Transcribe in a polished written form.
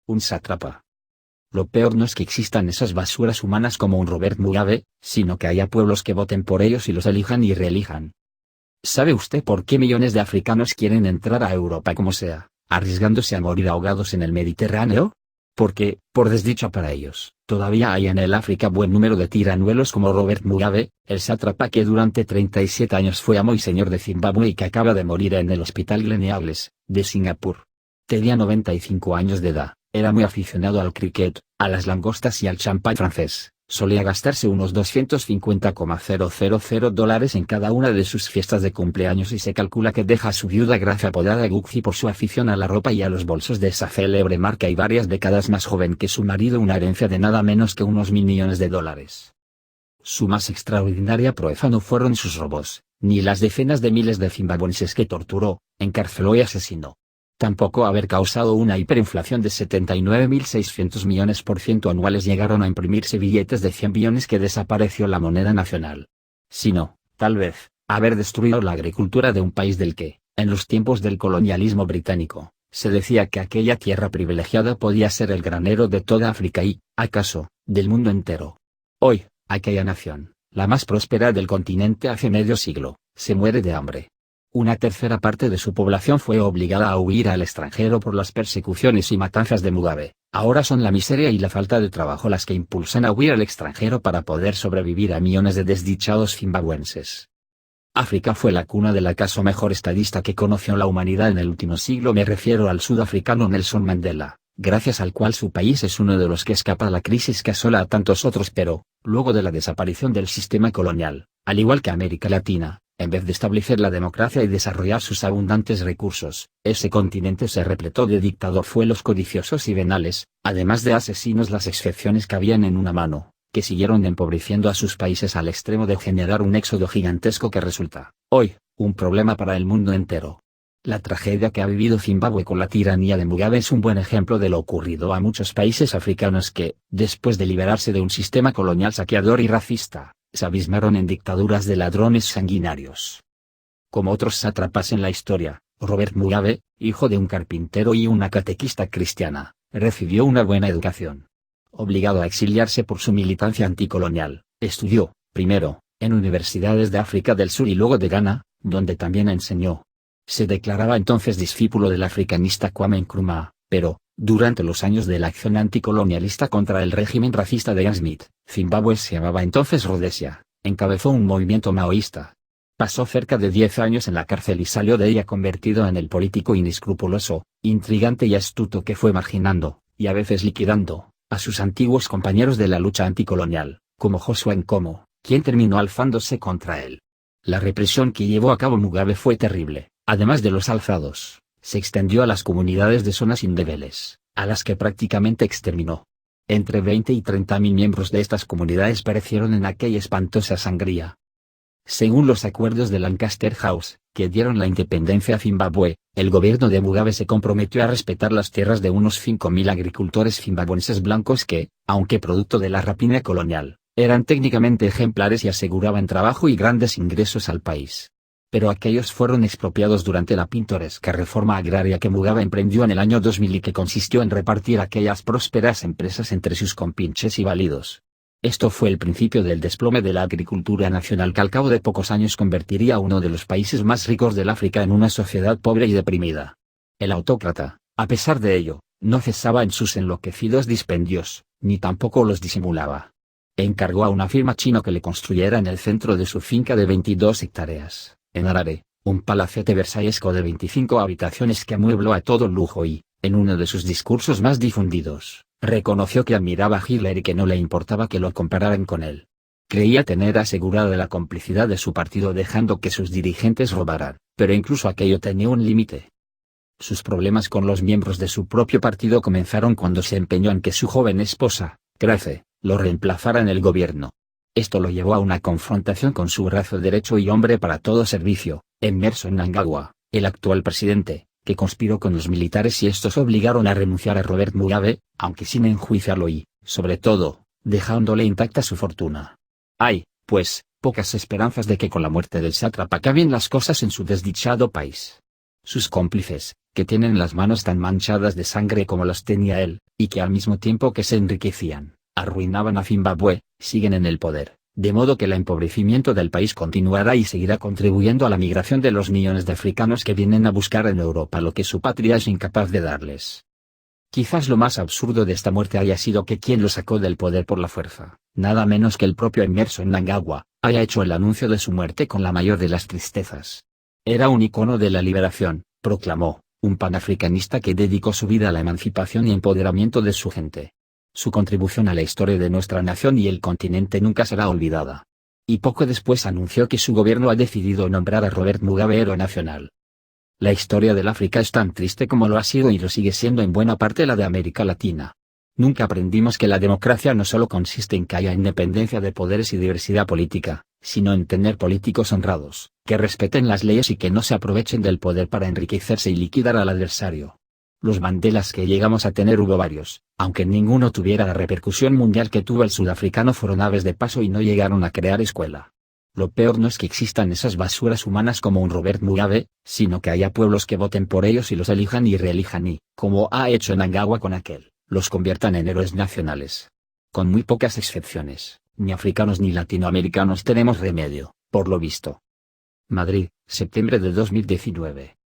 un sátrapa. Lo peor no es que existan esas basuras humanas como un Robert Mugabe, sino que haya pueblos que voten por ellos y los elijan y reelijan. ¿Sabe usted por qué millones de africanos quieren entrar a Europa como sea, arriesgándose a morir ahogados en el Mediterráneo? Porque, por desdicha para ellos, todavía hay en el África buen número de tiranuelos como Robert Mugabe, el sátrapa que durante 37 años fue amo y señor de Zimbabue y que acaba de morir en el Hospital Gleneagles, de Singapur. Tenía 95 años de edad, era muy aficionado al cricket, a las langostas y al champán francés. Solía gastarse unos $250,000 en cada una de sus fiestas de cumpleaños y se calcula que deja a su viuda Gracia apodada Gucci por su afición a la ropa y a los bolsos de esa célebre marca y varias décadas más joven que su marido, una herencia de nada menos que unos $1.000 millones. Su más extraordinaria proeza no fueron sus robos, ni las decenas de miles de zimbabuenses que torturó, encarceló y asesinó. Tampoco haber causado una hiperinflación de 79.600 millones % anuales llegaron a imprimirse billetes de 100 billones que desapareció la moneda nacional. Sino, tal vez, haber destruido la agricultura de un país del que, en los tiempos del colonialismo británico, se decía que aquella tierra privilegiada podía ser el granero de toda África y, acaso, del mundo entero. Hoy, aquella nación, la más próspera del continente hace medio siglo, se muere de hambre. Una tercera parte de su población fue obligada a huir al extranjero por las persecuciones y matanzas de Mugabe. Ahora son la miseria y la falta de trabajo las que impulsan a huir al extranjero para poder sobrevivir a millones de desdichados zimbabuenses. África fue la cuna del acaso mejor estadista que conoció la humanidad en el último siglo. Me refiero al sudafricano Nelson Mandela, gracias al cual su país es uno de los que escapa a la crisis que asola a tantos otros, pero, luego de la desaparición del sistema colonial, al igual que América Latina, en vez de establecer la democracia y desarrollar sus abundantes recursos, ese continente se repletó de dictadofuelos codiciosos y venales, además de asesinos, las excepciones cabían en una mano, que siguieron empobreciendo a sus países al extremo de generar un éxodo gigantesco que resulta, hoy, un problema para el mundo entero. La tragedia que ha vivido Zimbabue con la tiranía de Mugabe es un buen ejemplo de lo ocurrido a muchos países africanos que, después de liberarse de un sistema colonial saqueador y racista, se abismaron en dictaduras de ladrones sanguinarios. Como otros sátrapas en la historia, Robert Mugabe, hijo de un carpintero y una catequista cristiana, recibió una buena educación. Obligado a exiliarse por su militancia anticolonial, estudió, primero, en universidades de África del Sur y luego de Ghana, donde también enseñó. Se declaraba entonces discípulo del africanista Kwame Nkrumah, pero, durante los años de la acción anticolonialista contra el régimen racista de Ian Smith, Zimbabue se llamaba entonces Rhodesia, encabezó un movimiento maoísta. Pasó cerca de 10 años en la cárcel y salió de ella convertido en el político inescrupuloso, intrigante y astuto que fue marginando, y a veces liquidando, a sus antiguos compañeros de la lucha anticolonial, como Joshua Nkomo, quien terminó alzándose contra él. La represión que llevó a cabo Mugabe fue terrible, además de los alzados. Se extendió a las comunidades de zonas indelebles, a las que prácticamente exterminó. Entre 20 y 30.000 miembros de estas comunidades perecieron en aquella espantosa sangría. Según los acuerdos de Lancaster House, que dieron la independencia a Zimbabue, el gobierno de Mugabe se comprometió a respetar las tierras de unos 5.000 agricultores zimbabuenses blancos que, aunque producto de la rapiña colonial, eran técnicamente ejemplares y aseguraban trabajo y grandes ingresos al país. Pero aquellos fueron expropiados durante la pintoresca reforma agraria que Mugabe emprendió en el año 2000 y que consistió en repartir aquellas prósperas empresas entre sus compinches y válidos. Esto fue el principio del desplome de la agricultura nacional que al cabo de pocos años convertiría a uno de los países más ricos del África en una sociedad pobre y deprimida. El autócrata, a pesar de ello, no cesaba en sus enloquecidos dispendios, ni tampoco los disimulaba. Encargó a una firma china que le construyera en el centro de su finca de 22 hectáreas. En Harare, un palacete versallesco de 25 habitaciones que amuebló a todo lujo y, en uno de sus discursos más difundidos, reconoció que admiraba a Hitler y que no le importaba que lo compararan con él. Creía tener asegurada la complicidad de su partido dejando que sus dirigentes robaran, pero incluso aquello tenía un límite. Sus problemas con los miembros de su propio partido comenzaron cuando se empeñó en que su joven esposa, Grace, lo reemplazara en el gobierno. Esto lo llevó a una confrontación con su brazo derecho y hombre para todo servicio, Emmerson Mnangagwa, el actual presidente, que conspiró con los militares y estos obligaron a renunciar a Robert Mugabe, aunque sin enjuiciarlo y, sobre todo, dejándole intacta su fortuna. Hay, pues, pocas esperanzas de que con la muerte del sátrapa cambien las cosas en su desdichado país. Sus cómplices, que tienen las manos tan manchadas de sangre como las tenía él, y que al mismo tiempo que se enriquecían, arruinaban a Zimbabue, siguen en el poder, de modo que el empobrecimiento del país continuará y seguirá contribuyendo a la migración de los millones de africanos que vienen a buscar en Europa lo que su patria es incapaz de darles. Quizás lo más absurdo de esta muerte haya sido que quien lo sacó del poder por la fuerza, nada menos que el propio Emmerson Mnangagwa, haya hecho el anuncio de su muerte con la mayor de las tristezas. Era un icono de la liberación, proclamó, un panafricanista que dedicó su vida a la emancipación y empoderamiento de su gente. Su contribución a la historia de nuestra nación y el continente nunca será olvidada. Y poco después anunció que su gobierno ha decidido nombrar a Robert Mugabe héroe nacional. La historia del África es tan triste como lo ha sido y lo sigue siendo en buena parte la de América Latina. Nunca aprendimos que la democracia no solo consiste en que haya independencia de poderes y diversidad política, sino en tener políticos honrados, que respeten las leyes y que no se aprovechen del poder para enriquecerse y liquidar al adversario. Los Mandelas que llegamos a tener hubo varios, aunque ninguno tuviera la repercusión mundial que tuvo el sudafricano, fueron aves de paso y no llegaron a crear escuela. Lo peor no es que existan esas basuras humanas como un Robert Mugabe, sino que haya pueblos que voten por ellos y los elijan y reelijan y, como ha hecho Mnangagwa con aquel, los conviertan en héroes nacionales. Con muy pocas excepciones, ni africanos ni latinoamericanos tenemos remedio, por lo visto. Madrid, septiembre de 2019.